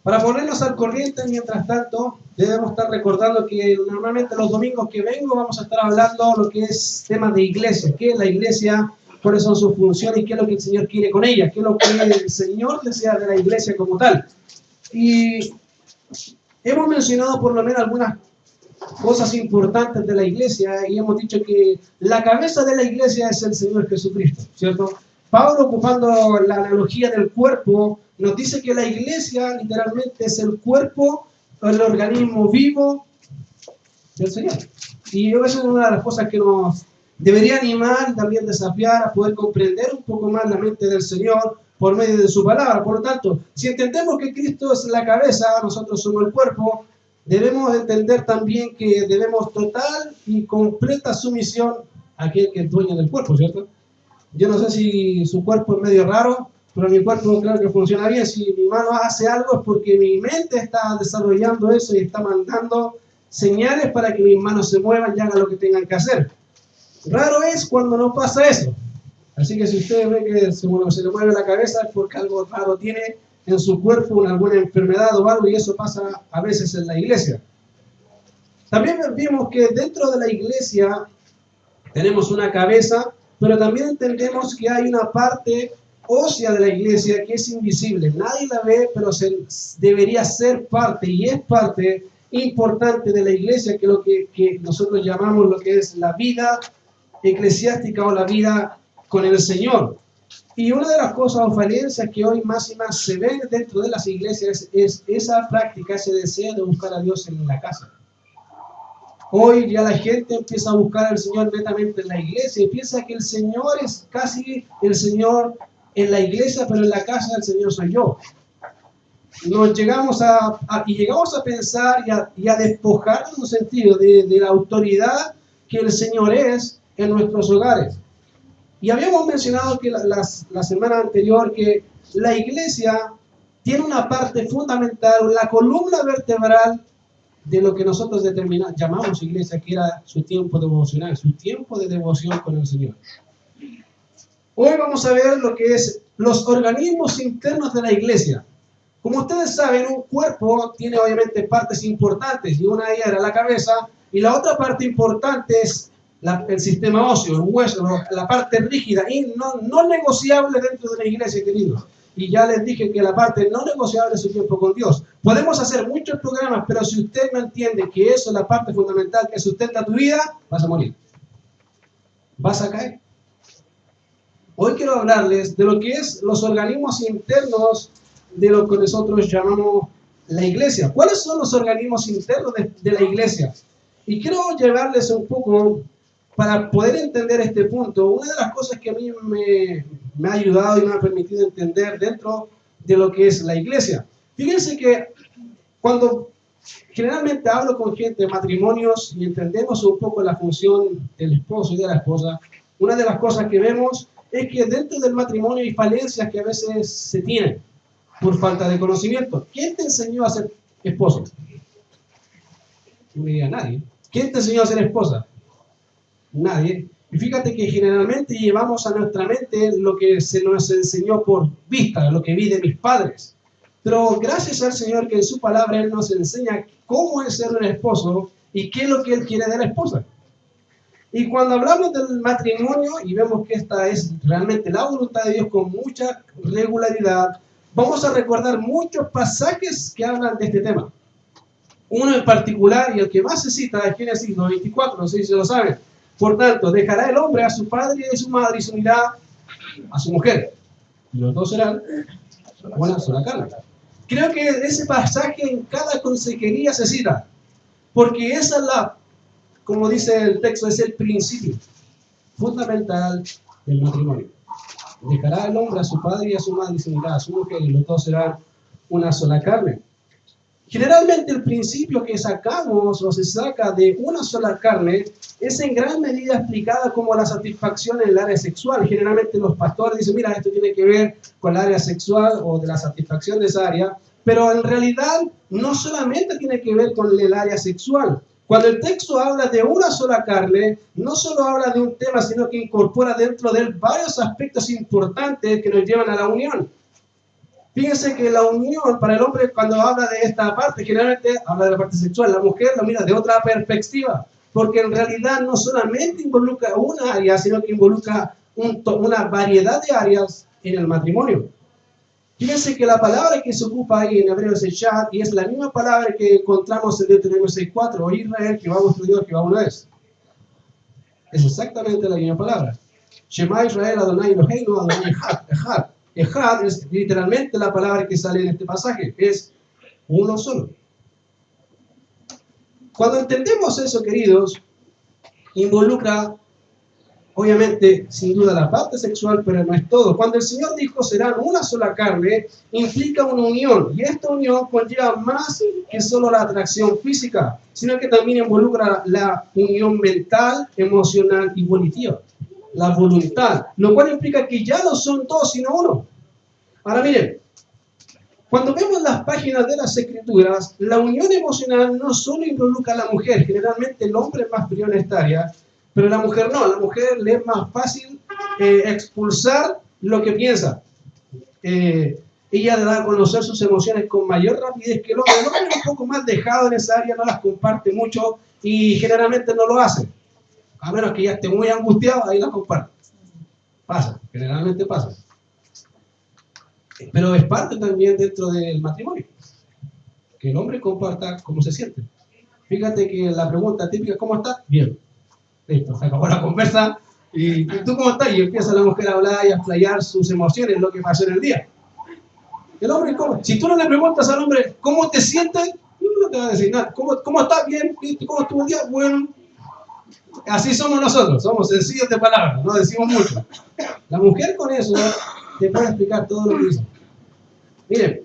Para ponernos al corriente, mientras tanto, debemos estar recordando que normalmente los domingos que vengo vamos a estar hablando lo que es temas de iglesia. ¿Qué es la iglesia? ¿Cuáles son sus funciones? ¿Qué es lo que el Señor quiere con ella? ¿Qué es lo que el Señor desea de la iglesia como tal? Y hemos mencionado por lo menos algunas cosas importantes de la iglesia y hemos dicho que la cabeza de la iglesia es el Señor Jesucristo, ¿cierto? Pablo, ocupando la analogía del cuerpo, nos dice que la iglesia literalmente es el cuerpo, el organismo vivo del Señor. Y eso es una de las cosas que nos debería animar y también desafiar a poder comprender un poco más la mente del Señor por medio de su palabra. Por lo tanto, si entendemos que Cristo es la cabeza, nosotros somos el cuerpo, debemos entender también que debemos total y completa sumisión a aquel que es dueño del cuerpo, ¿cierto? Yo no sé si su cuerpo es medio raro, pero mi cuerpo creo que funciona bien. Si mi mano hace algo es porque mi mente está desarrollando eso y está mandando señales para que mis manos se muevan y hagan lo que tengan que hacer. Raro es cuando no pasa eso. Así que si usted ve que se le mueve la cabeza es porque algo raro tiene en su cuerpo, alguna enfermedad o algo, y eso pasa a veces en la iglesia. También vimos que dentro de la iglesia tenemos una cabeza, pero también entendemos que hay una parte ósea de la iglesia que es invisible. Nadie la ve, pero debería ser parte, y es parte importante de la iglesia, que es lo que nosotros llamamos lo que es la vida eclesiástica o la vida con el Señor. Y una de las cosas o falencias que hoy más y más se ven dentro de las iglesias es esa práctica, ese deseo de buscar a Dios en la casa. Hoy ya la gente empieza a buscar al Señor netamente en la iglesia y piensa que el Señor es casi el Señor en la iglesia, pero en la casa del Señor soy yo. Llegamos a pensar y a despojar en un sentido de la autoridad que el Señor es en nuestros hogares. Y habíamos mencionado que la semana anterior que la iglesia tiene una parte fundamental, la columna vertebral de lo que nosotros llamamos iglesia, que era su tiempo devocional, su tiempo de devoción con el Señor. Hoy vamos a ver lo que es los organismos internos de la iglesia. Como ustedes saben, un cuerpo tiene obviamente partes importantes, y una de ellas era la cabeza, y la otra parte importante es el sistema óseo, el hueso, la parte rígida y no negociable dentro de la iglesia, queridos. Y ya les dije que la parte no negociable es su tiempo con Dios. Podemos hacer muchos programas, pero si usted no entiende que eso es la parte fundamental que sustenta tu vida, vas a morir. Vas a caer. Hoy quiero hablarles de lo que es los organismos internos de lo que nosotros llamamos la iglesia. ¿Cuáles son los organismos internos de la iglesia? Y quiero llevarles un poco, para poder entender este punto, una de las cosas que a mí me ha ayudado y me ha permitido entender dentro de lo que es la iglesia. Fíjense que cuando generalmente hablo con gente de matrimonios y entendemos un poco la función del esposo y de la esposa, una de las cosas que vemos es que dentro del matrimonio hay falencias que a veces se tienen por falta de conocimiento. ¿Quién te enseñó a ser esposo? No me diga nadie. ¿Quién te enseñó a ser esposa? Nadie. Y fíjate que generalmente llevamos a nuestra mente lo que se nos enseñó por vista, lo que vi de mis padres. Pero gracias al Señor que en su palabra Él nos enseña cómo es ser un esposo y qué es lo que Él quiere de la esposa. Y cuando hablamos del matrimonio y vemos que esta es realmente la voluntad de Dios con mucha regularidad, vamos a recordar muchos pasajes que hablan de este tema. Uno en particular, y el que más se cita, es Génesis 2:24, no sé si se lo saben. Por tanto, dejará el hombre a su padre y a su madre y se unirá a su mujer. Y los dos serán una sola carne. Creo que ese pasaje en cada consejería se cita, porque esa es como dice el texto, es el principio fundamental del matrimonio. Dejará el hombre a su padre y a su madre y se unirá a su mujer y los dos serán una sola carne. Generalmente el principio que sacamos o se saca de una sola carne es en gran medida explicada como la satisfacción en el área sexual. Generalmente los pastores dicen, mira, esto tiene que ver con el área sexual o de la satisfacción de esa área, pero en realidad no solamente tiene que ver con el área sexual. Cuando el texto habla de una sola carne, no solo habla de un tema, sino que incorpora dentro de él varios aspectos importantes que nos llevan a la unión. Fíjense que la unión para el hombre, cuando habla de esta parte, generalmente habla de la parte sexual. La mujer lo mira de otra perspectiva, porque en realidad no solamente involucra una área, sino que involucra una variedad de áreas en el matrimonio. Fíjense que la palabra que se ocupa ahí en hebreo es Eshad, y es la misma palabra que encontramos en Deuteronomio 6:4, o Israel, que va vuestro Dios, que va una vez. Es exactamente la misma palabra. Shema Israel Adonai Eloheinu Adonai Echad. Echad es literalmente la palabra que sale en este pasaje. Es uno solo. Cuando entendemos eso, queridos, involucra, obviamente, sin duda la parte sexual, pero no es todo. Cuando el Señor dijo serán una sola carne, implica una unión. Y esta unión conlleva más que solo la atracción física, sino que también involucra la unión mental, emocional y volitiva. La voluntad, lo cual implica que ya no son dos, sino uno. Ahora miren, cuando vemos las páginas de las Escrituras, la unión emocional no solo involucra a la mujer, generalmente el hombre es más frío en esta área, pero la mujer no, a la mujer le es más fácil expulsar lo que piensa. Ella da a conocer sus emociones con mayor rapidez que el hombre. El hombre es un poco más dejado en esa área, no las comparte mucho y generalmente no lo hace. A menos que ya esté muy angustiado, ahí la comparte. Pasa, generalmente pasa. Pero es parte también dentro del matrimonio, que el hombre comparta cómo se siente. Fíjate que la pregunta típica, ¿cómo estás? Bien. Listo, se acabó la conversa. ¿Y tú cómo estás? Y empieza la mujer a hablar y a explayar sus emociones, lo que pasó en el día. El hombre, ¿cómo? Si tú no le preguntas al hombre, ¿cómo te sientes? No te va a decir nada. ¿Cómo estás? Bien. ¿Cómo estuvo el día? Bueno. Así somos nosotros, somos sencillos de palabras, no decimos mucho. La mujer con eso te puede explicar todo lo que dice. Miren,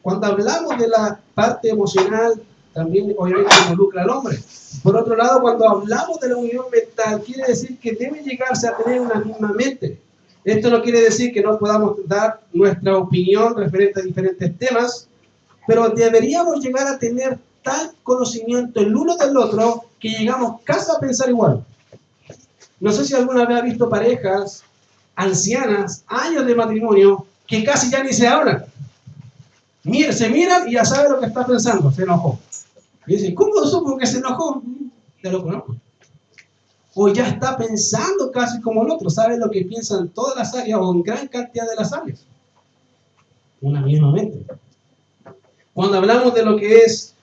cuando hablamos de la parte emocional, también obviamente involucra al hombre. Por otro lado, cuando hablamos de la unión mental, quiere decir que debe llegarse a tener una misma mente. Esto no quiere decir que no podamos dar nuestra opinión referente a diferentes temas, pero deberíamos llegar a tener tal conocimiento el uno del otro que llegamos casi a pensar igual. No sé si alguna vez ha visto parejas ancianas, años de matrimonio, que casi ya ni se hablan. Se miran y ya sabe lo que está pensando, se enojó. Y dice, ¿cómo supo que se enojó? Ya lo conozco. O ya está pensando casi como el otro, sabe lo que piensa en todas las áreas o en gran cantidad de las áreas. Una misma mente. Cuando hablamos de lo que es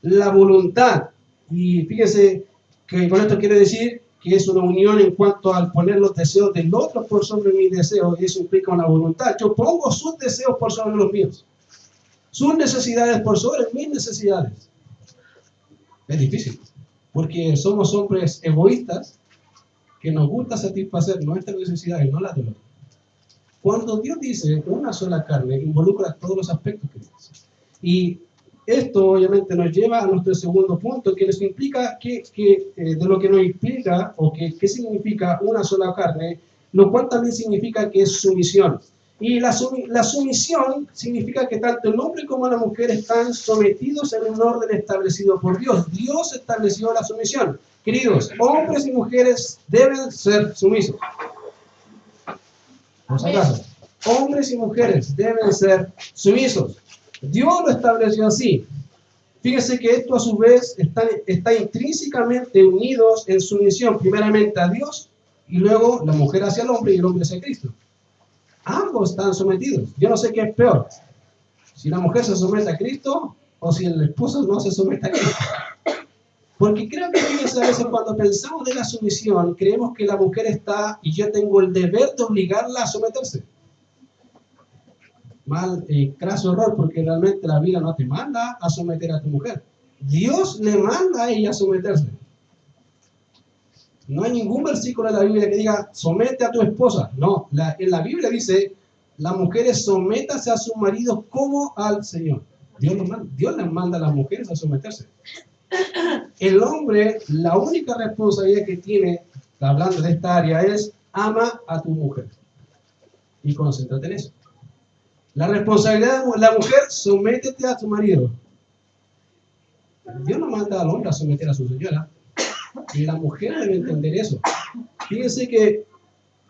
la voluntad, y fíjese que con esto quiere decir que es una unión en cuanto al poner los deseos del otro por sobre mis deseos, eso implica una voluntad. Yo pongo sus deseos por sobre los míos, sus necesidades por sobre mis necesidades. Es difícil, porque somos hombres egoístas que nos gusta satisfacer nuestras necesidades, no las del otro. Cuando Dios dice una sola carne, involucra todos los aspectos que dice. Y esto obviamente nos lleva a nuestro segundo punto, que nos implica de lo que nos implica o qué significa una sola carne, lo cual también significa que es sumisión. Y la sumisión significa que tanto el hombre como la mujer están sometidos en un orden establecido por Dios. Dios estableció la sumisión. Queridos, hombres y mujeres deben ser sumisos. Por si acaso, hombres y mujeres deben ser sumisos. Dios lo estableció así. Fíjese que esto a su vez está intrínsecamente unidos en sumisión, primeramente a Dios y luego la mujer hacia el hombre y el hombre hacia Cristo. Ambos están sometidos. Yo no sé qué es peor, si la mujer se somete a Cristo o si el esposo no se somete a Cristo. Porque creo que a veces cuando pensamos de la sumisión, creemos que la mujer está y yo tengo el deber de obligarla a someterse. Craso error, porque realmente la Biblia no te manda a someter a tu mujer. Dios le manda a ella a someterse. No hay ningún versículo de la Biblia que diga, somete a tu esposa. No, en la Biblia dice, las mujeres sométanse a sus maridos como al Señor. Dios les manda a las mujeres a someterse. El hombre, la única responsabilidad que tiene, hablando de esta área, es ama a tu mujer. Y concéntrate en eso. La responsabilidad de la mujer, sométete a tu marido. Dios no manda al hombre a someter a su señora. Y la mujer debe entender eso. Fíjense que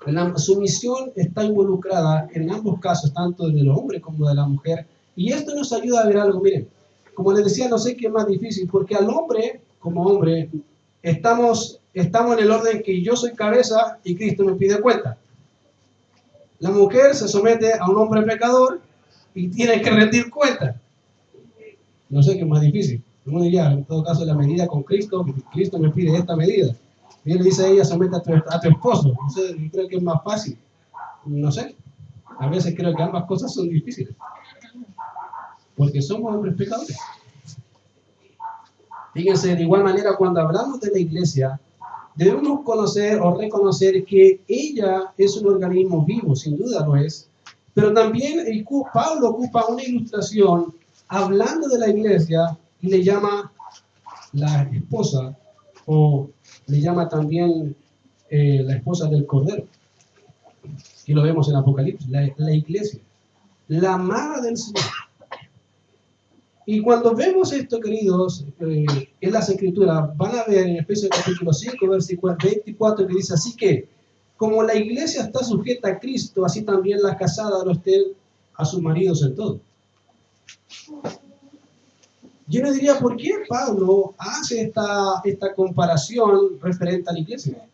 La sumisión está involucrada en ambos casos, tanto del hombre como de la mujer. Y esto nos ayuda a ver algo, miren, como les decía, no sé qué es más difícil, porque al hombre, como hombre, estamos en el orden que yo soy cabeza y Cristo me pide cuenta. La mujer se somete a un hombre pecador y tiene que rendir cuenta. No sé qué es más difícil. Uno diría, en todo caso, la medida con Cristo, Cristo me pide esta medida. Y él le dice a ella, somete a tu esposo. Entonces, yo creo que es más fácil. No sé. A veces creo que ambas cosas son difíciles. Porque somos hombres pecadores. Fíjense, de igual manera, cuando hablamos de la iglesia, debemos conocer o reconocer que ella es un organismo vivo, sin duda lo es. Pero también Pablo ocupa una ilustración hablando de la iglesia y le llama la esposa, o le llama también la esposa del Cordero, que lo vemos en Apocalipsis, la iglesia, la amada del Señor. Y cuando vemos esto, queridos, en las Escrituras, van a ver en Efesios capítulo 5, versículo 24, que dice, así que, como la iglesia está sujeta a Cristo, así también las casadas lo estén a sus maridos en todo. Yo le diría, ¿por qué Pablo hace esta comparación referente a la iglesia?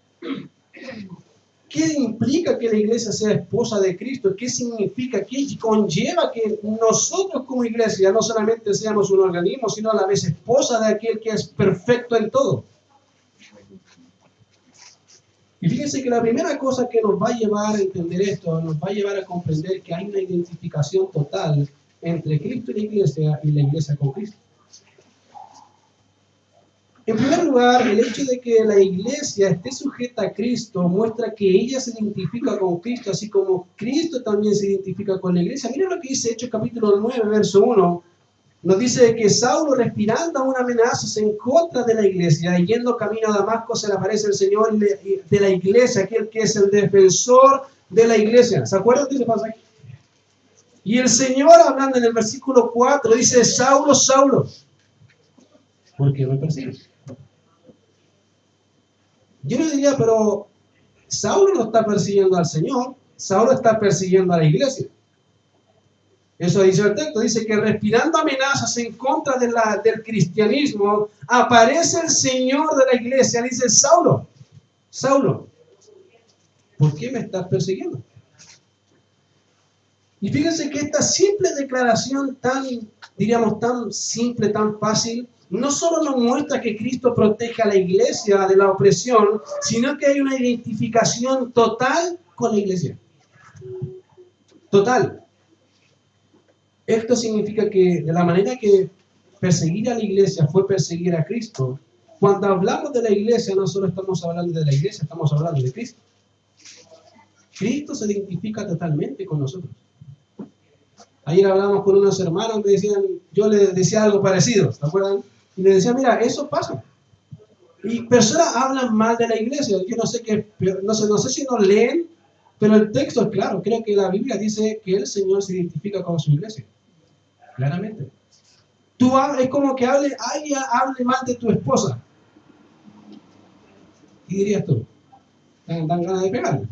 ¿Qué implica que la iglesia sea esposa de Cristo? ¿Qué significa? ¿Qué conlleva que nosotros como iglesia no solamente seamos un organismo, sino a la vez esposa de aquel que es perfecto en todo? Y fíjense que la primera cosa que nos va a llevar a entender esto, nos va a llevar a comprender que hay una identificación total entre Cristo y la iglesia con Cristo. En primer lugar, el hecho de que la iglesia esté sujeta a Cristo muestra que ella se identifica con Cristo, así como Cristo también se identifica con la iglesia. Miren lo que dice Hechos capítulo 9, verso 1. Nos dice que Saulo, respirando una amenaza en contra de la iglesia, y yendo camino a Damasco, se le aparece el Señor de la iglesia, aquel que es el defensor de la iglesia. ¿Se acuerdan de ese pasaje? Y el Señor, hablando en el versículo 4, dice, Saulo, Saulo, ¿por qué me persigues? Yo le diría, pero Saulo no está persiguiendo al Señor, Saulo está persiguiendo a la iglesia. Eso dice el texto, dice que respirando amenazas en contra del cristianismo, aparece el Señor de la iglesia, dice, Saulo, Saulo, ¿por qué me estás persiguiendo? Y fíjense que esta simple declaración diríamos, tan simple, tan fácil, no solo nos muestra que Cristo protege a la iglesia de la opresión, sino que hay una identificación total con la iglesia. Total. Esto significa que de la manera que perseguir a la iglesia fue perseguir a Cristo, cuando hablamos de la iglesia no solo estamos hablando de la iglesia, estamos hablando de Cristo. Cristo se identifica totalmente con nosotros. Ayer hablamos con unos hermanos que decían, yo les decía algo parecido, ¿se acuerdan? Y les decía, mira, eso pasa. Y personas hablan mal de la iglesia. Yo no sé no sé si no leen, pero el texto es claro. Creo que la Biblia dice que el Señor se identifica con su iglesia. Claramente. Es como que alguien hable mal de tu esposa. ¿Qué dirías tú? Dan ganas de pegarle.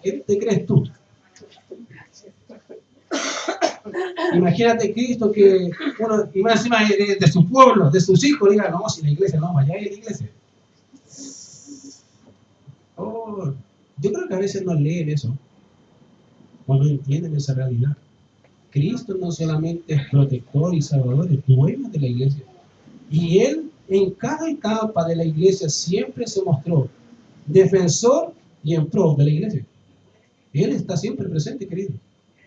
¿Qué te crees tú? Imagínate Cristo que, bueno, y más encima de su pueblo, de sus hijos, diga, no, si la iglesia, no, vaya a la iglesia. Oh, yo creo que a veces no leen eso, o no entienden esa realidad. Cristo no solamente es protector y salvador, es dueño de la iglesia. Y Él, en cada etapa de la iglesia, siempre se mostró defensor y en pro de la iglesia. Él está siempre presente, querido.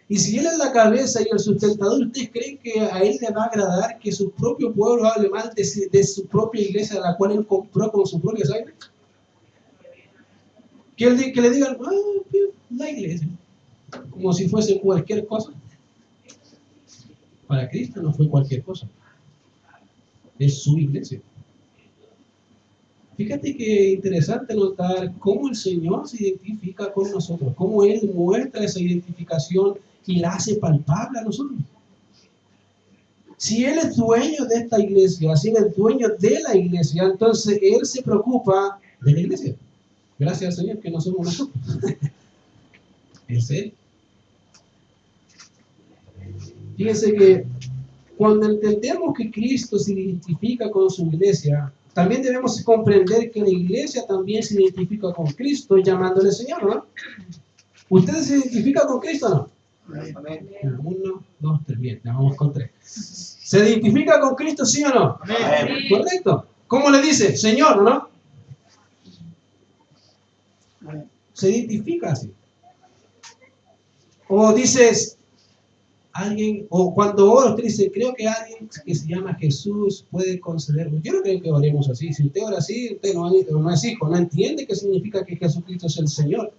Y si Él es la cabeza y el sustentador, ¿ustedes creen que a Él le va a agradar que su propio pueblo hable mal de su propia iglesia, a la cual Él compró con su propia sangre? Que le digan, la iglesia, como si fuese cualquier cosa. Para Cristo no fue cualquier cosa. Es su iglesia. Fíjate que interesante notar cómo el Señor se identifica con nosotros, cómo Él muestra esa identificación y la hace palpable a nosotros. Si Él es dueño de esta iglesia, si Él es dueño de la iglesia, entonces Él se preocupa de la iglesia. Gracias al Señor que no somos nosotros. ¿En serio? Fíjense que cuando entendemos que Cristo se identifica con su iglesia, también debemos comprender que la iglesia también se identifica con Cristo llamándole Señor, ¿no? ¿Ustedes se identifican con Cristo o no? Amén. 1, 2, 3, bien, ya vamos con 3. ¿Se identifica con Cristo, sí o no? Amén. Correcto. ¿Cómo le dice? Señor, ¿no? Se identifica así. O dices, alguien, o cuando ora, usted dice, creo que alguien que se llama Jesús puede concederme. Yo no creo que oremos así. Si usted ora así, usted no es hijo, no entiende qué significa que Jesucristo es el Señor.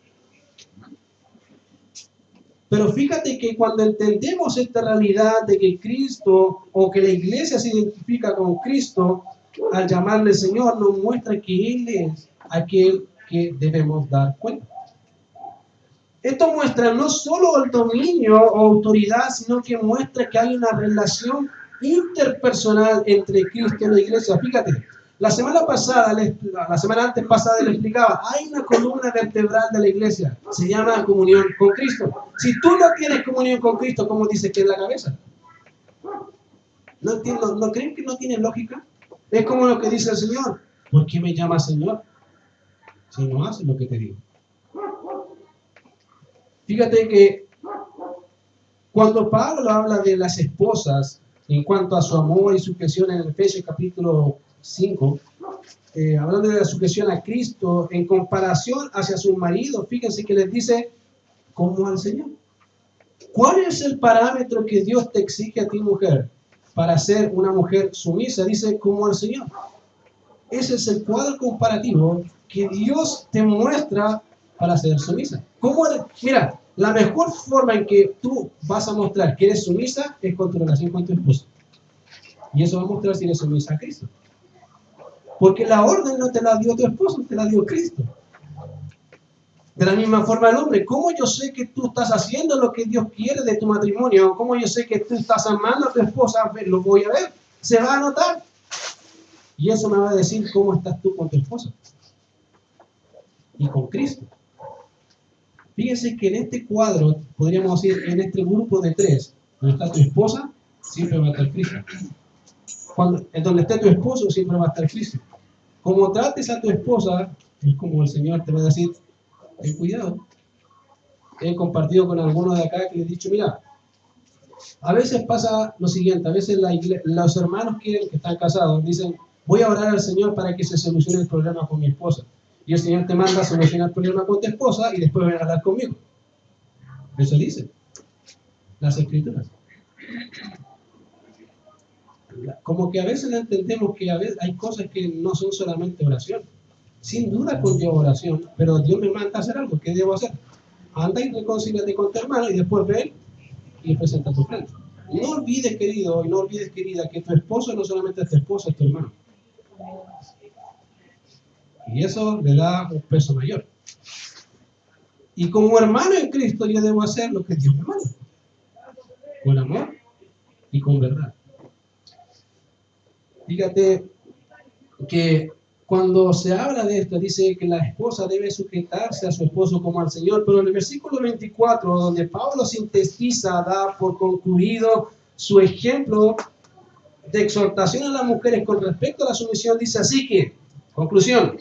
Pero fíjate que cuando entendemos esta realidad de que Cristo o que la iglesia se identifica con Cristo, al llamarle Señor, nos muestra que Él es aquel que debemos dar cuenta. Esto muestra no solo el dominio o autoridad, sino que muestra que hay una relación interpersonal entre Cristo y la iglesia. Fíjate, la semana antes pasada le explicaba, hay una columna vertebral de la iglesia, se llama comunión con Cristo. Si tú no tienes comunión con Cristo, ¿cómo dices que es la cabeza? ¿No entiendo? ¿No creen que no tiene lógica? Es como lo que dice el Señor. ¿Por qué me llamas Señor? Si no haces lo que te digo. Fíjate que cuando Pablo habla de las esposas en cuanto a su amor y sujeción en Efesios capítulo 5, hablando de la sujeción a Cristo en comparación hacia sus maridos, fíjense que les dice como al Señor. ¿Cuál es el parámetro que Dios te exige a ti, mujer, para ser una mujer sumisa? Dice como al Señor. Ese es el cuadro comparativo que Dios te muestra para ser sumisa. Mira, la mejor forma en que tú vas a mostrar que eres sumisa es con tu relación con tu esposo. Y eso va a mostrar si eres sumisa a Cristo. Porque la orden no te la dio tu esposo, te la dio Cristo. De la misma forma el hombre, ¿cómo yo sé que tú estás haciendo lo que Dios quiere de tu matrimonio? ¿Cómo yo sé que tú estás amando a tu esposa? Lo voy a ver, se va a notar. Y eso me va a decir cómo estás tú con tu esposa. Y con Cristo. Fíjense que en este cuadro, podríamos decir, en este grupo de 3, donde está tu esposa, siempre va a estar Cristo. En donde esté tu esposo, siempre va a estar Cristo. Como trates a tu esposa, es como el Señor te va a decir, ten cuidado. He compartido con algunos de acá que les he dicho, mira, a veces pasa lo siguiente, a veces los hermanos que están casados dicen, voy a orar al Señor para que se solucione el problema con mi esposa. Y el Señor te manda a solucionar el problema con tu esposa y después ven a hablar conmigo. Eso dice las Escrituras. Como que a veces no entendemos que a veces hay cosas que no son solamente oración. Sin duda conlleva oración, pero Dios me manda a hacer algo. ¿Qué debo hacer? Anda y reconcíliate con tu hermano y después ven y presenta tu frente. No olvides, querido, y no olvides, querida, que tu esposo no solamente es tu esposo, es tu hermano. Y eso le da un peso mayor. Y como hermano en Cristo yo debo hacer lo que Dios me manda. Con amor y con verdad. Fíjate que cuando se habla de esto, dice que la esposa debe sujetarse a su esposo como al Señor, pero en el versículo 24, donde Pablo sintetiza, da por concluido su ejemplo de exhortación a las mujeres con respecto a la sumisión, dice así que, conclusión,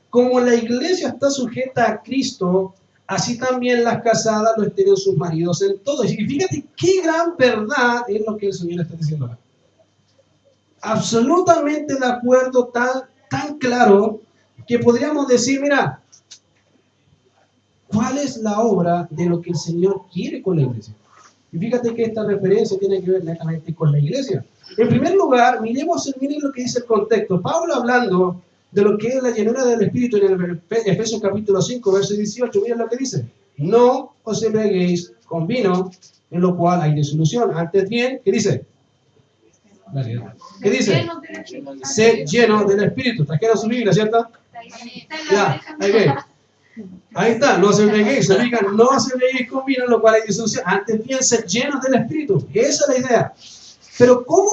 como la iglesia está sujeta a Cristo, así también las casadas lo estén en sus maridos en todo. Y fíjate qué gran verdad es lo que el Señor está diciendo acá. Absolutamente de acuerdo, tan claro, que podríamos decir, mira, ¿cuál es la obra de lo que el Señor quiere con la iglesia? Y fíjate que esta referencia tiene que ver netamente con la iglesia. En primer lugar, miren lo que dice el contexto. Pablo hablando de lo que es la llenura del Espíritu en el Efesios capítulo 5, verso 18, miren lo que dice. No os embriaguéis con vino, en lo cual hay disolución. Antes bien, ¿qué dice? ¿Qué dice? Sed lleno del Espíritu. Trajeron su Biblia, ¿cierto? Ya, ahí está, no se embriaguéis, no se embriaguéis con vino, en lo cual hay disolución. Antes bien, sed llenos del Espíritu. Esa es la idea. Pero ¿cómo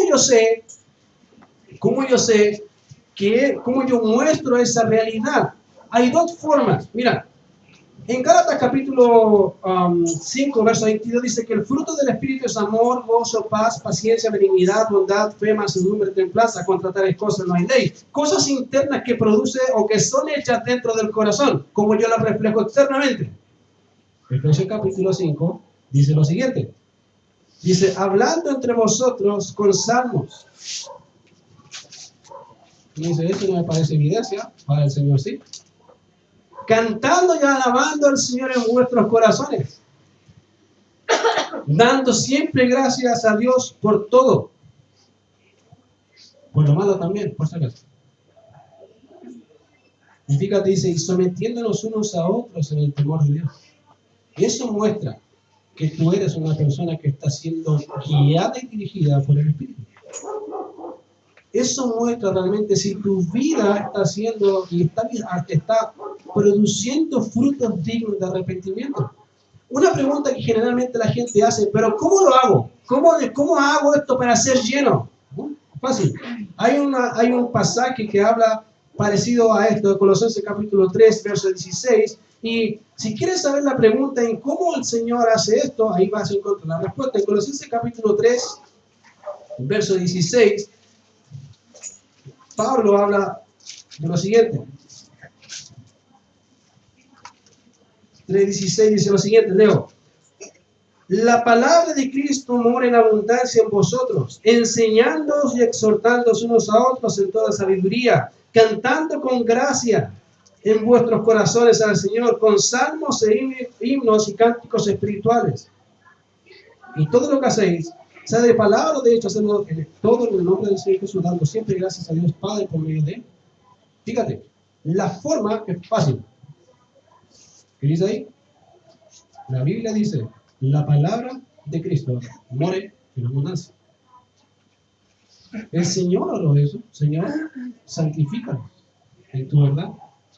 yo muestro esa realidad? Hay dos formas. Mira, En Gálatas capítulo 5, verso 22 dice que el fruto del Espíritu es amor, gozo, paz, paciencia, benignidad, bondad, fe, mansedumbre, templanza. Contra tales cosas no hay ley. Cosas internas que produce o que son hechas dentro del corazón, como yo las reflejo externamente. Efesios capítulo 5 dice lo siguiente. Dice, hablando entre vosotros con salmos. Y dice, eso no me parece evidencia, para el Señor sí. Cantando y alabando al Señor en vuestros corazones, dando siempre gracias a Dios por todo, por lo malo también, por si acaso. Y fíjate, dice, y sometiéndonos unos a otros en el temor de Dios. Eso muestra que tú eres una persona que está siendo guiada y dirigida por el Espíritu. Eso muestra realmente si tu vida está haciendo y está produciendo frutos dignos de arrepentimiento. Una pregunta que generalmente la gente hace, pero ¿cómo lo hago? ¿Cómo hago esto para ser lleno? Fácil. Hay un pasaje que habla parecido a esto, de Colosenses capítulo 3, verso 16, y si quieres saber la pregunta en cómo el Señor hace esto, ahí vas a encontrar la respuesta. En Colosenses capítulo 3, verso 16, Pablo habla de lo siguiente. 3:16 dice lo siguiente, leo. La palabra de Cristo mora en abundancia en vosotros, enseñándoos y exhortándoos unos a otros en toda sabiduría, cantando con gracia en vuestros corazones al Señor, con salmos e himnos y cánticos espirituales. Y todo lo que hacéis, sea de palabra o de hecho, hacedlo todo en el nombre del Señor Jesús, dando siempre gracias a Dios Padre por medio de él. Fíjate, la forma es fácil. ¿Qué dice ahí? La Biblia dice, la palabra de Cristo more en abundancia. El Señor habló de eso. Señor, santifícanos en tu verdad.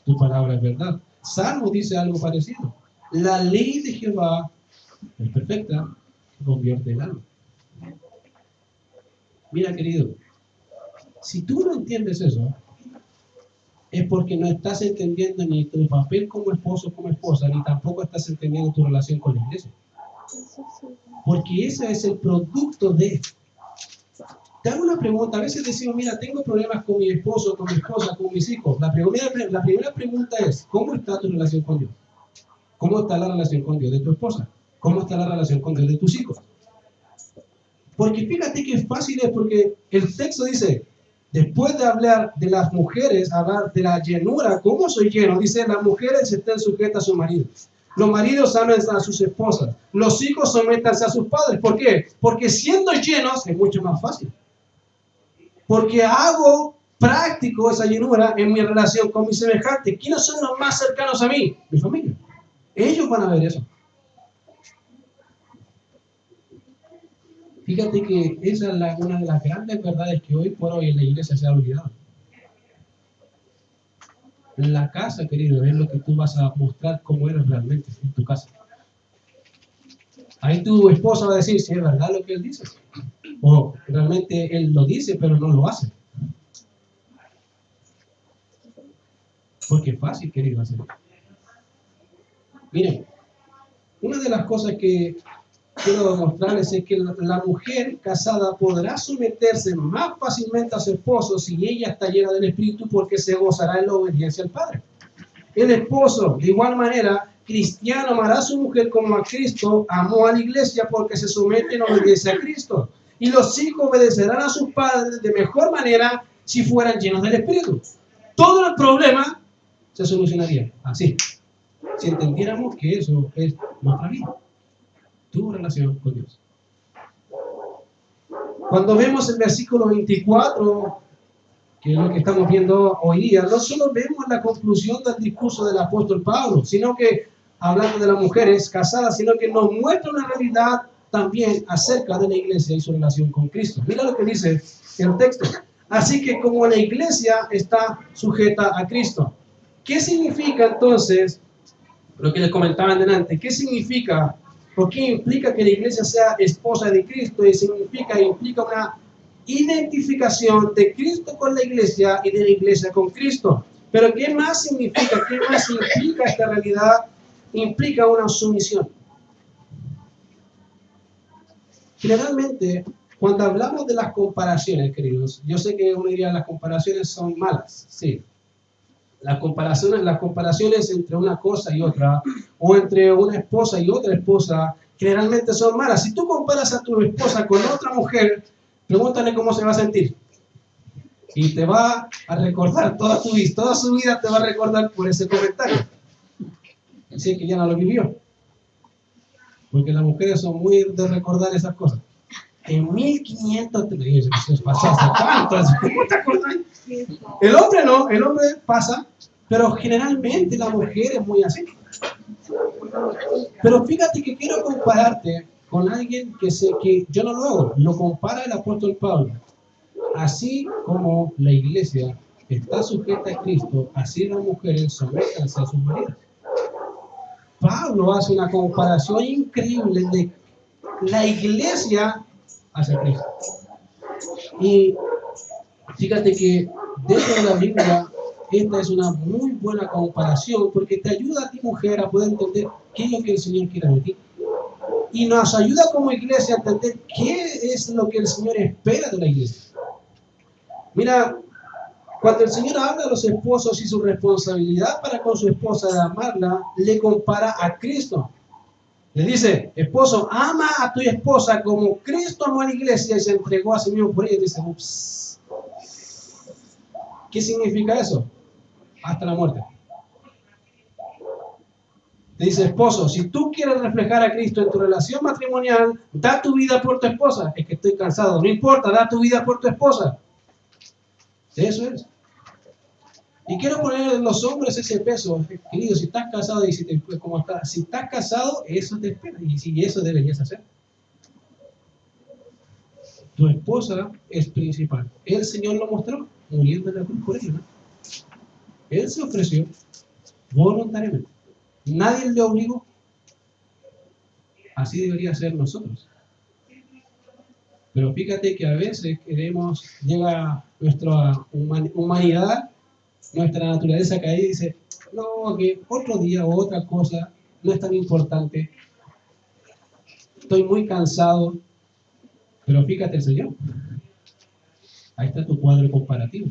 Tu palabra es verdad. Salmo dice algo parecido. La ley de Jehová es perfecta, convierte el alma. Mira, querido, si tú no entiendes eso, es porque no estás entendiendo ni tu papel como esposo o como esposa, ni tampoco estás entendiendo tu relación con la iglesia. Porque ese es el producto de... Te hago una pregunta, a veces decimos, mira, tengo problemas con mi esposo, con mi esposa, con mis hijos. La primera pregunta es, ¿cómo está tu relación con Dios? ¿Cómo está la relación con Dios de tu esposa? ¿Cómo está la relación con Dios de tus hijos? Porque fíjate que es fácil, porque el texto dice, después de hablar de las mujeres, hablar de la llenura, ¿cómo soy lleno? Dice, las mujeres estén sujetas a su marido. Los maridos amen a sus esposas. Los hijos sométanse a sus padres. ¿Por qué? Porque siendo llenos es mucho más fácil. Porque hago práctico esa llenura en mi relación con mis semejantes. ¿Quiénes son los más cercanos a mí? Mi familia. Ellos van a ver eso. Fíjate que esa es una de las grandes verdades que hoy por hoy en la iglesia se ha olvidado. La casa, querido, es lo que tú vas a mostrar cómo eres realmente en tu casa. Ahí tu esposa va a decir si es verdad lo que él dice. O realmente él lo dice, pero no lo hace. Porque es fácil, querido, hacerlo. Miren, una de las cosas que quiero demostrarles es que la mujer casada podrá someterse más fácilmente a su esposo si ella está llena del Espíritu, porque se gozará en la obediencia al Padre. El esposo, de igual manera, cristiano, amará a su mujer como a Cristo amó a la iglesia, porque se somete en obediencia a Cristo. Y los hijos obedecerán a sus padres de mejor manera si fueran llenos del Espíritu. Todo el problema se solucionaría así, si entendiéramos que eso es nuestra vida, tu relación con Dios. Cuando vemos el versículo 24, que es lo que estamos viendo hoy día, no solo vemos la conclusión del discurso del apóstol Pablo, sino que, hablando de las mujeres casadas, sino que nos muestra una realidad también acerca de la iglesia y su relación con Cristo. Mira lo que dice el texto. Así que como la iglesia está sujeta a Cristo. ¿Qué significa entonces, lo que les comentaba delante, qué significa o qué implica que la iglesia sea esposa de Cristo? Y implica una identificación de Cristo con la iglesia y de la iglesia con Cristo. Pero ¿qué más significa, qué más implica esta realidad? implica una sumisión. Generalmente, cuando hablamos de las comparaciones, queridos, yo sé que uno diría las comparaciones son malas, sí. Las comparaciones entre una cosa y otra, o entre una esposa y otra esposa, generalmente son malas. Si tú comparas a tu esposa con otra mujer, pregúntale cómo se va a sentir. Y te va a recordar toda su vida te va a recordar por ese comentario. Así es que ya no lo vivió. Porque las mujeres son muy de recordar esas cosas. En 1500 se pasó hace cuánto, ¿cómo te acuerdas? El hombre no, el hombre pasa, pero generalmente la mujer es muy así. Pero fíjate que quiero compararte con alguien que sé que yo no lo hago, lo compara el apóstol Pablo. Así como la iglesia está sujeta a Cristo, así las mujeres sométanse a sus maridos. Pablo hace una comparación increíble de la iglesia hacia Cristo. Y fíjate que dentro de la Biblia esta es una muy buena comparación porque te ayuda a ti mujer a poder entender qué es lo que el Señor quiere de ti. Y nos ayuda como iglesia a entender qué es lo que el Señor espera de la iglesia. Mira, cuando el Señor habla de los esposos y su responsabilidad para con su esposa de amarla, le compara a Cristo. Le dice, esposo, ama a tu esposa como Cristo amó a la iglesia y se entregó a sí mismo por ella. Y dice, ups. ¿Qué significa eso? Hasta la muerte. Te dice, esposo, si tú quieres reflejar a Cristo en tu relación matrimonial, da tu vida por tu esposa. Es que estoy cansado, no importa, da tu vida por tu esposa. Eso es. Y quiero poner en los hombres ese peso, querido, si estás casado y si estás casado, eso te espera y si eso deberías hacer. Tu esposa es principal. El Señor lo mostró muriendo en la cruz por ella, ¿no? Él se ofreció voluntariamente. Nadie le obligó. Así debería ser nosotros. Pero fíjate que a veces llega nuestra humanidad, nuestra naturaleza caída y dice, no, que otro día o otra cosa no es tan importante. Estoy muy cansado. Pero fíjate el Señor. Ahí está tu cuadro comparativo.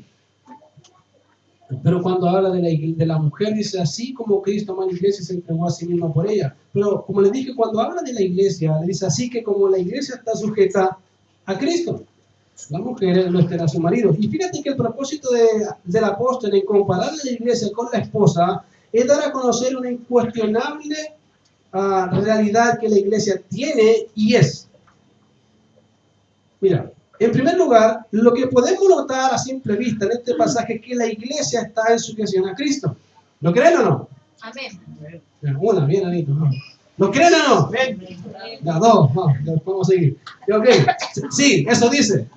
Pero cuando habla de la mujer, dice, así como Cristo amó a la iglesia y se entregó a sí mismo por ella. Pero como les dije, cuando habla de la iglesia, dice así que como la iglesia está sujeta a Cristo, la mujer lo estará a su marido. Y fíjate que el propósito del apóstol en comparar a la iglesia con la esposa es dar a conocer una incuestionable realidad que la iglesia tiene y es. Mira, en primer lugar, lo que podemos notar a simple vista en este pasaje es que la iglesia está en sujeción a Cristo. ¿Lo creen o no? Amén. Una, bien, Anito. No. ¿Lo creen o no? Ya, dos, no, ya podemos seguir. Ok, sí, eso dice.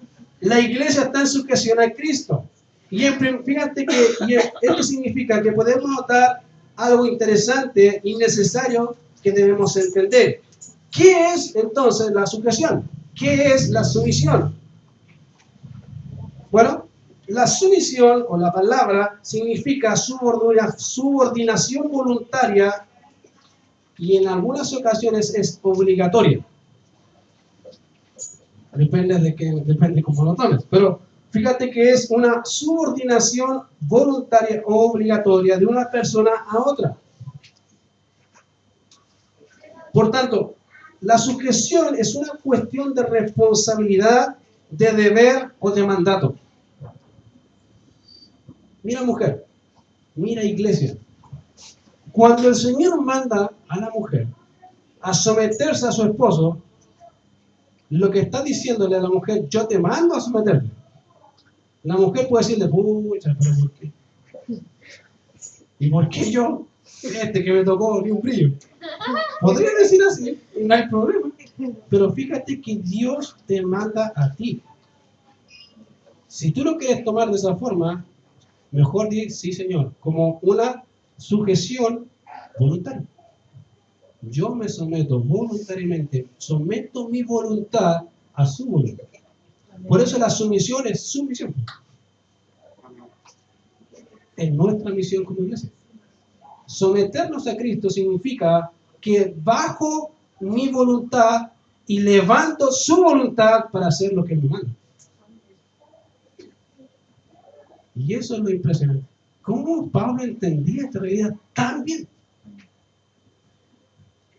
La iglesia está en sujeción a Cristo. Y fíjate que esto significa que podemos notar algo interesante y necesario que debemos entender. ¿Qué es entonces la sujeción? ¿Qué es la sumisión? Bueno, la sumisión o la palabra significa subordinación voluntaria y en algunas ocasiones es obligatoria. Depende cómo lo tomes. Pero fíjate que es una subordinación voluntaria o obligatoria de una persona a otra. Por tanto, la sujeción es una cuestión de responsabilidad, de deber o de mandato. Mira mujer, mira iglesia. Cuando el Señor manda a la mujer a someterse a su esposo, lo que está diciéndole a la mujer, yo te mando a someterte. La mujer puede decirle, pucha, pero ¿por qué? ¿Y por qué yo? Que me tocó ni un brillo. Podría decir así, no hay problema. Pero fíjate que Dios te manda a ti. Si tú lo quieres tomar de esa forma, mejor di sí, Señor, como una sujeción voluntaria. Yo me someto voluntariamente, someto mi voluntad a su voluntad. Por eso la sumisión es sumisión. Es nuestra misión como iglesia. Someternos a Cristo significa que bajo mi voluntad y levanto su voluntad para hacer lo que me manda. Y eso es lo impresionante. ¿Cómo Pablo entendía esta realidad tan bien?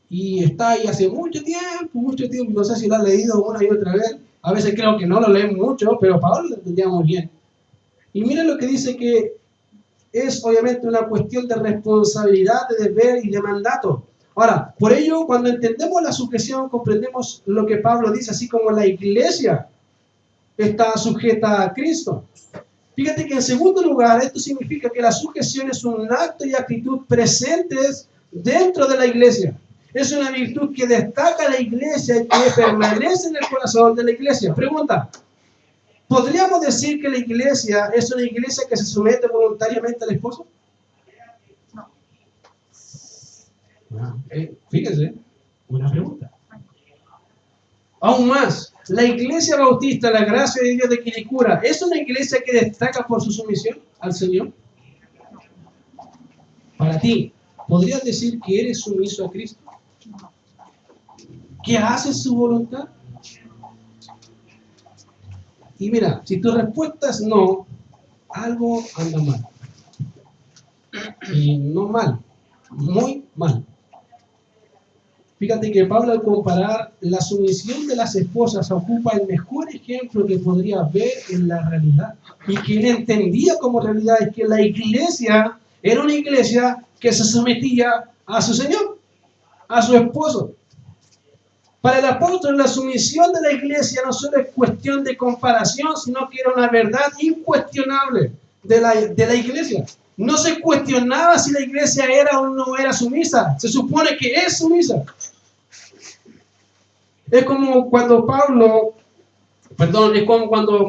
Y está ahí hace mucho tiempo, no sé si lo ha leído una y otra vez. A veces creo que no lo leen mucho, pero Pablo lo entendía muy bien. Y miren lo que dice, que es obviamente una cuestión de responsabilidad, de deber y de mandato. Ahora, por ello, cuando entendemos la sujeción, comprendemos lo que Pablo dice, así como la iglesia está sujeta a Cristo. Fíjate que en segundo lugar, esto significa que la sujeción es un acto y actitud presentes dentro de la iglesia. Es una virtud que destaca a la iglesia y que permanece en el corazón de la iglesia. Pregunta: ¿podríamos decir que la iglesia es una iglesia que se somete voluntariamente al esposo? No. Fíjese, una pregunta. Aún más, la iglesia bautista, la gracia de Dios de Quilicura, ¿es una iglesia que destaca por su sumisión al Señor? Para ti, ¿podrías decir que eres sumiso a Cristo? ¿Que haces su voluntad? Y mira, si tu respuesta es no, algo anda mal. Y no mal, muy mal. Fíjate que Pablo, al comparar la sumisión de las esposas, ocupa el mejor ejemplo que podría ver en la realidad. Y que él entendía como realidad es que la iglesia era una iglesia que se sometía a su Señor, a su esposo. Para el apóstol, la sumisión de la iglesia no solo es cuestión de comparación, sino que era una verdad incuestionable de la iglesia. No se cuestionaba si la iglesia era o no era sumisa. Se supone que es sumisa. Es como cuando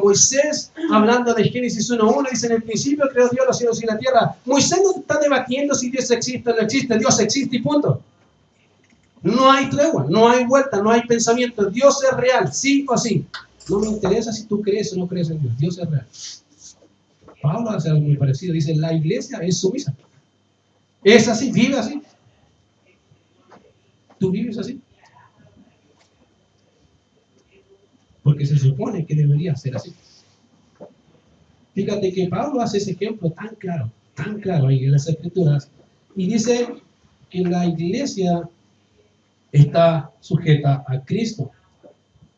Moisés, hablando de Génesis 1:1, dice: en el principio creó Dios los cielos y la tierra. Moisés no está debatiendo si Dios existe o no existe. Dios existe y punto. No hay tregua, no hay vuelta, no hay pensamiento. Dios es real, sí o sí. No me interesa si tú crees o no crees en Dios. Dios es real. Pablo hace algo muy parecido. Dice: la iglesia es sumisa. Es así, vive así. ¿Tú vives así? Porque se supone que debería ser así. Fíjate que Pablo hace ese ejemplo tan claro ahí en las Escrituras, y dice que la iglesia está sujeta a Cristo.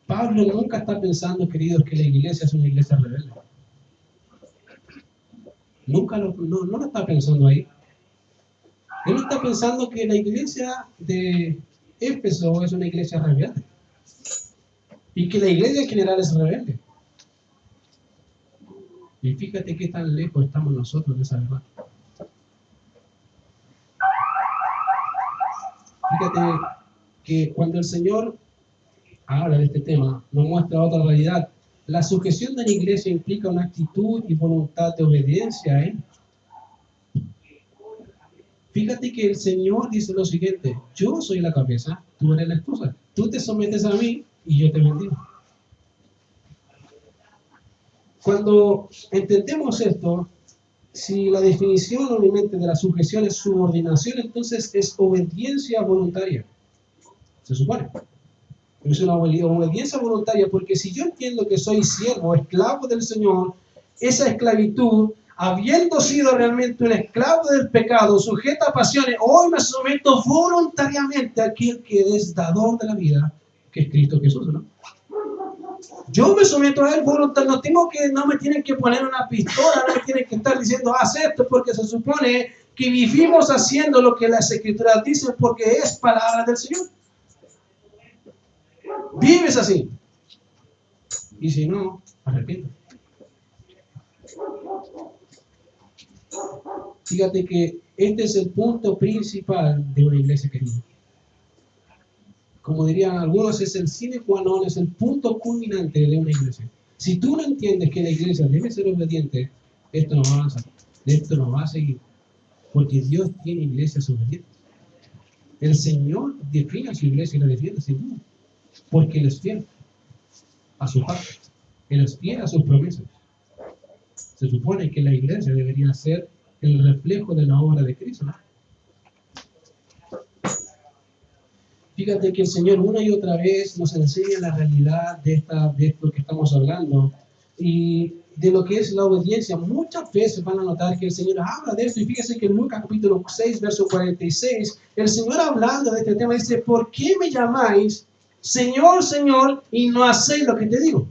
Pablo nunca está pensando, queridos, que la iglesia es una iglesia rebelde. Nunca no lo está pensando ahí. Él está pensando que la iglesia de Éfeso es una iglesia rebelde. Y que la iglesia en general es rebelde. Y fíjate qué tan lejos estamos nosotros de esa verdad. Fíjate que cuando el Señor habla de este tema, nos muestra otra realidad. La sujeción de la iglesia implica una actitud y voluntad de obediencia a Él. Fíjate que el Señor dice lo siguiente: yo soy la cabeza, tú eres la esposa. Tú te sometes a mí y yo te bendigo. Cuando entendemos esto, si la definición obviamente de la sujeción es subordinación, entonces es obediencia voluntaria. Se supone. Es una obediencia voluntaria, porque si yo entiendo que soy siervo, esclavo del Señor, esa esclavitud, habiendo sido realmente un esclavo del pecado, sujeto a pasiones, hoy me someto voluntariamente a aquel que es dador de la vida, que es Cristo Jesús, ¿no? Yo me someto a Él voluntariamente. No me tienen que poner una pistola, no me tienen que estar diciendo haz esto, porque se supone que vivimos haciendo lo que las Escrituras dicen, porque es palabra del Señor. Vives así. Y si no, arrepiéntate. Fíjate que este es el punto principal de una iglesia querida. Como dirían algunos, es el sine qua non, es el punto culminante de una iglesia. Si tú no entiendes que la iglesia debe ser obediente, esto no va a avanzar, esto no va a seguir, porque Dios tiene iglesias obedientes. El Señor define a su iglesia y la defiende sin duda, porque Él es fiel a su pacto, Él es fiel a sus promesas. Se supone que la iglesia debería ser el reflejo de la obra de Cristo, ¿no? Fíjate que el Señor una y otra vez nos enseña la realidad de esto que estamos hablando y de lo que es la obediencia. Muchas veces van a notar que el Señor habla de esto y fíjese que en Lucas capítulo 6, verso 46, el Señor hablando de este tema dice, ¿por qué me llamáis Señor, Señor y no hacéis lo que te digo?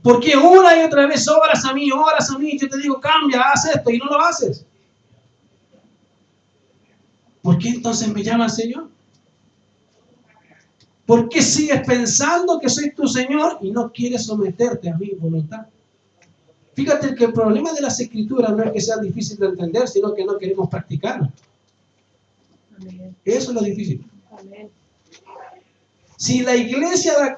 Porque una y otra vez oras a mí, yo te digo, cambia, haz esto y no lo haces. ¿Por qué entonces me llamas Señor? ¿Por qué sigues pensando que soy tu Señor y no quieres someterte a mi voluntad? Fíjate que el problema de las Escrituras no es que sea difícil de entender, sino que no queremos practicarlo. Eso es lo difícil. Amén. Si la iglesia,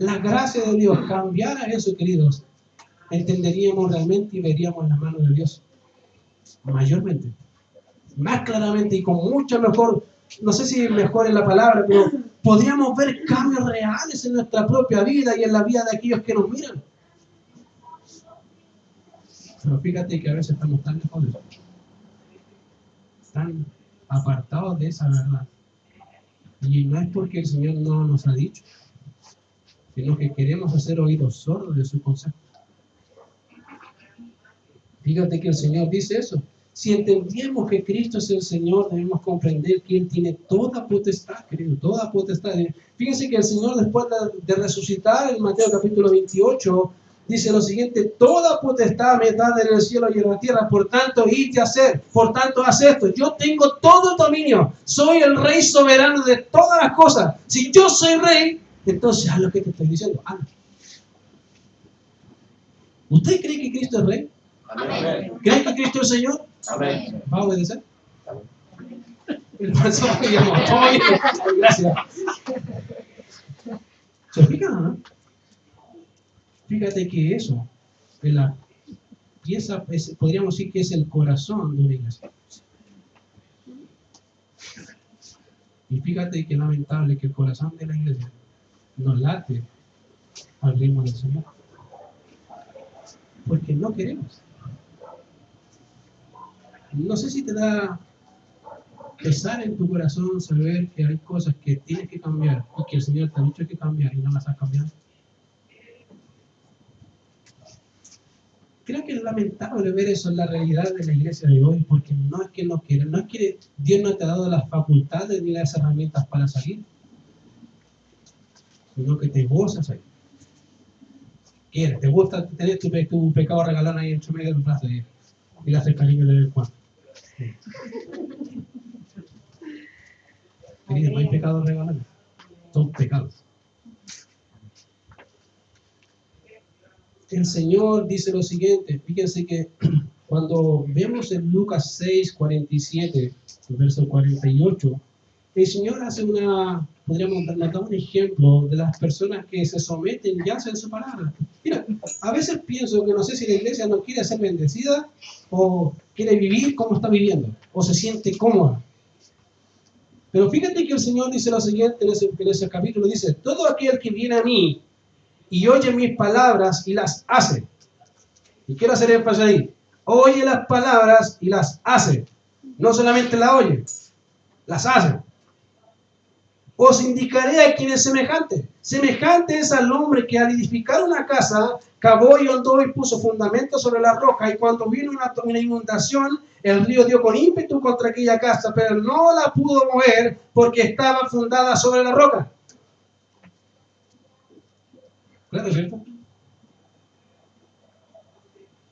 la gracia de Dios, cambiara eso, queridos, entenderíamos realmente y veríamos la mano de Dios. Mayormente. Más claramente y con mucha mejor, no sé si mejor es la palabra, pero podríamos ver cambios reales en nuestra propia vida y en la vida de aquellos que nos miran. Pero fíjate que a veces estamos tan lejos de eso, tan apartados de esa verdad. Y no es porque el Señor no nos ha dicho, sino que queremos hacer oídos sordos de su consejo. Fíjate que el Señor dice eso. Si entendemos que Cristo es el Señor, debemos comprender que Él tiene toda potestad, querido, toda potestad. Fíjense que el Señor, después de resucitar en Mateo capítulo 28, dice lo siguiente: toda potestad me da en el cielo y en la tierra, por tanto, id a hacer, por tanto, haz esto. Yo tengo todo el dominio, soy el rey soberano de todas las cosas. Si yo soy rey, entonces haz lo que te estoy diciendo, haz. ¿Usted cree que Cristo es rey? Amén. ¿Cree que Cristo es el Señor? Amén. ¿Va a obedecer? El pastor me llamó. Gracias. ¿Se fijan, no? Fíjate que eso es la pieza, podríamos decir que es el corazón de una iglesia. Y fíjate que es lamentable que el corazón de la iglesia no late al ritmo del Señor. Porque no queremos. No sé si te da pesar en tu corazón saber que hay cosas que tienes que cambiar y que el Señor te ha dicho que cambiar y no las has cambiado. Creo que es lamentable ver eso en la realidad de la iglesia de hoy, porque no es que no quiera, no es que Dios no te ha dado las facultades ni las herramientas para salir, sino que te gozas ahí. Quieres, te gusta tener tu pecado regalón ahí en medio del brazo y le haces cariño de vez en cuando. Querido, no hay pecados regalones, son pecados. El Señor dice lo siguiente, fíjense que cuando vemos en Lucas 6, 47, verso 48, el Señor hace podríamos dar un ejemplo de las personas que se someten y hacen su palabra. Mira, a veces pienso que no sé si la iglesia no quiere ser bendecida o quiere vivir como está viviendo, o se siente cómoda. Pero fíjate que el Señor dice lo siguiente en ese capítulo, dice, todo aquel que viene a mí y oye mis palabras y las hace. Y quiero hacer énfasis ahí. Oye las palabras y las hace. No solamente las oye, las hace. Os indicaré a quién es semejante. Semejante es al hombre que al edificar una casa, cavó y hondó y puso fundamento sobre la roca. Y cuando vino una inundación, el río dio con ímpetu contra aquella casa, pero no la pudo mover porque estaba fundada sobre la roca. Claro, ¿cierto?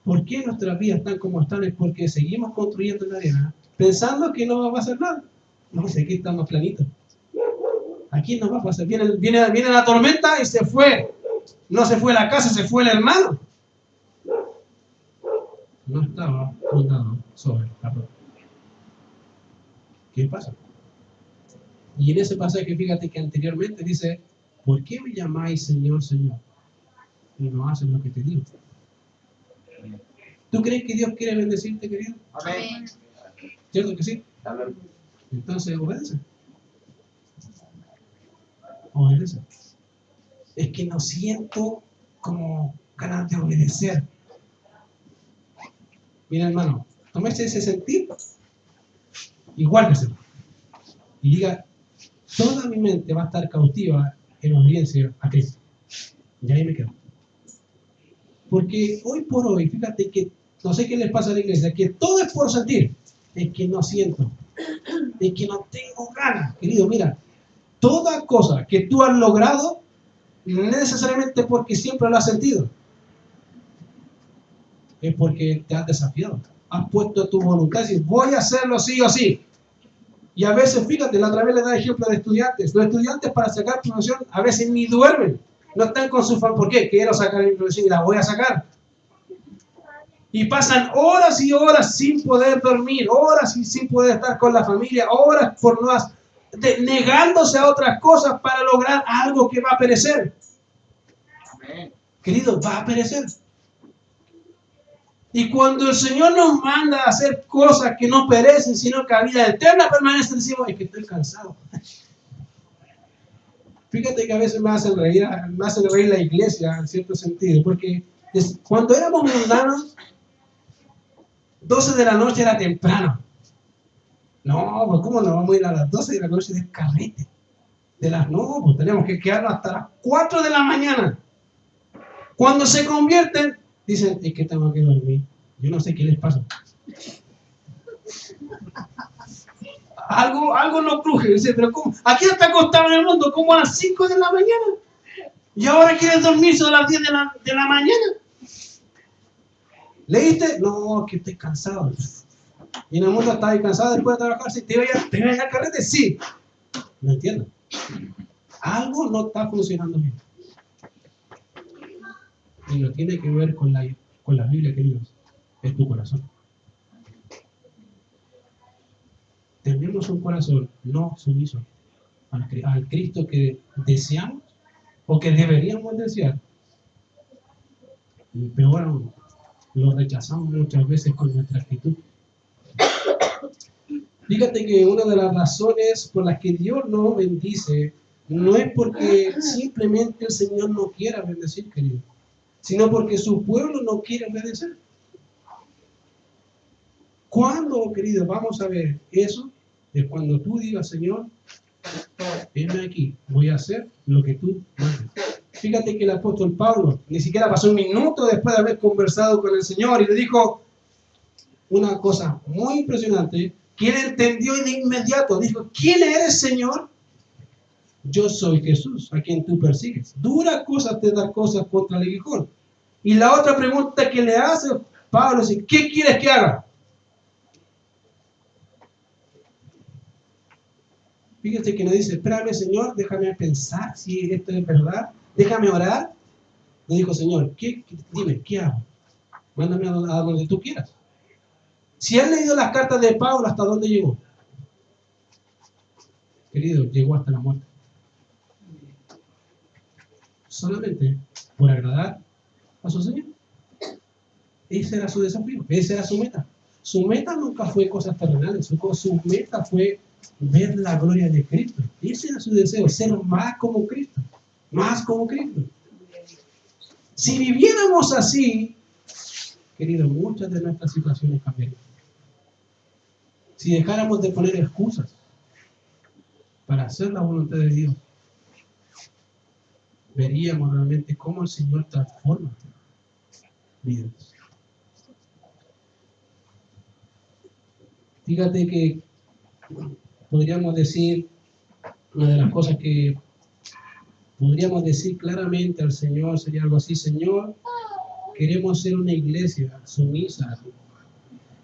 ¿Por qué nuestras vidas están como están? Es porque seguimos construyendo en la arena, pensando que no va a pasar nada. No sé, aquí está más planito. Aquí no va a pasar. Viene la tormenta y se fue. No se fue la casa, se fue el hermano. No estaba fundado sobre la roca. ¿Qué pasa? Y en ese pasaje, fíjate que anteriormente dice, ¿por qué me llamáis Señor, Señor? Y no haces lo que te digo. ¿Tú crees que Dios quiere bendecirte, querido? Amén. ¿Cierto que sí? Amén. Entonces, obedece. Obedece. Es que no siento como ganas de obedecer. Mira, hermano, tómese ese sentir, igual que se. Y diga, toda mi mente va a estar cautiva en obediencia a Cristo. Y ahí me quedo. Porque hoy por hoy, fíjate que, no sé qué les pasa a la iglesia, que todo es por sentir. Es que no siento. Es que no tengo ganas. Querido, mira, toda cosa que tú has logrado, no necesariamente porque siempre lo has sentido. Es porque te has desafiado. Has puesto tu voluntad y dices, voy a hacerlo sí o sí. Y a veces, fíjate, la otra vez le da ejemplo de estudiantes. Los estudiantes para sacar promoción a veces ni duermen. No están con su familia. ¿Por qué? Quiero sacar mi promoción y la voy a sacar. Y pasan horas y horas sin poder dormir, horas y sin poder estar con la familia, horas por no negándose a otras cosas para lograr algo que va a perecer. Amén. Querido, va a perecer. Y cuando el Señor nos manda a hacer cosas que no perecen, sino que a vida eterna permanecen, decimos, es que estoy cansado. Fíjate que a veces me hacen reír la iglesia en cierto sentido, porque cuando éramos mundanos, 12 de la noche era temprano. No, pues ¿cómo nos vamos a ir a las 12 de la noche de carrete? No, pues tenemos que quedarnos hasta las 4 de la mañana. Cuando se convierten, dicen, es que tengo que dormir. Yo no sé qué les pasa. Algo no cruje. Dice, pero ¿cómo? Aquí está acostado en el mundo, como a las 5 de la mañana. Y ahora quieres dormir solo a las 10 de la mañana. ¿Leíste? No, que estoy cansado. Y en el mundo estaba cansado después de trabajar. ¿Sí? ¿Te iba a ir al carrete? Sí. No entiendo. Algo no está funcionando bien. Y no tiene que ver con la Biblia, queridos. Es tu corazón. Tenemos un corazón no sumiso al Cristo que deseamos o que deberíamos desear. Y peor aún, lo rechazamos muchas veces con nuestra actitud. Fíjate que una de las razones por las que Dios nos bendice no es porque simplemente el Señor no quiera bendecir, querido, sino porque su pueblo no quiere obedecer. ¿Cuándo, querido, vamos a ver eso? Es cuando tú digas, Señor, venme aquí, voy a hacer lo que tú mandes. Fíjate que el apóstol Pablo ni siquiera pasó un minuto después de haber conversado con el Señor y le dijo una cosa muy impresionante que él entendió y de inmediato dijo, ¿quién eres, Señor? Yo soy Jesús, a quien tú persigues. Dura cosa te dar cosas contra el aguijón. Y la otra pregunta que le hace Pablo es, ¿qué quieres que haga? Fíjate que no dice, espérame, Señor, déjame pensar si esto es verdad, déjame orar. Le dijo, Señor, dime, ¿qué hago? Mándame a donde tú quieras. Si has leído las cartas de Pablo, ¿hasta dónde llegó? Querido, llegó hasta la muerte. Solamente por agradar a su Señor. Ese era su desafío, esa era su meta. Su meta nunca fue cosas terrenales, su meta fue ver la gloria de Cristo. Ese era su deseo, ser más como Cristo, más como Cristo. Si viviéramos así, querido, muchas de nuestras situaciones cambiarían. Si dejáramos de poner excusas para hacer la voluntad de Dios, veríamos realmente cómo el Señor transforma vidas. Fíjate que podríamos decir, una de las cosas que podríamos decir claramente al Señor sería algo así, Señor, queremos ser una iglesia sumisa a ti.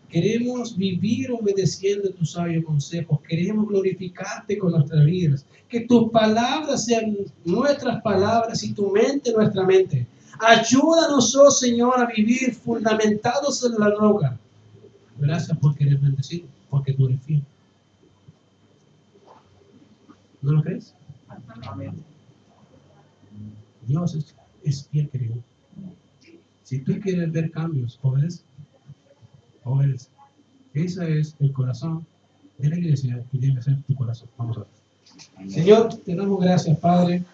Queremos vivir obedeciendo tus sabios consejos. Queremos glorificarte con nuestras vidas. Que tus palabras sean nuestras palabras y tu mente nuestra mente. Ayúdanos, oh Señor, a vivir fundamentados en la roca. Gracias por querer bendecir, porque tú eres fiel. ¿No lo crees? Amén. Dios es fiel, querido. Si tú quieres ver cambios, obedece. Obedece. Ese es el corazón de la iglesia y debe ser tu corazón. Vamos a ver. Señor, te damos gracias, Padre.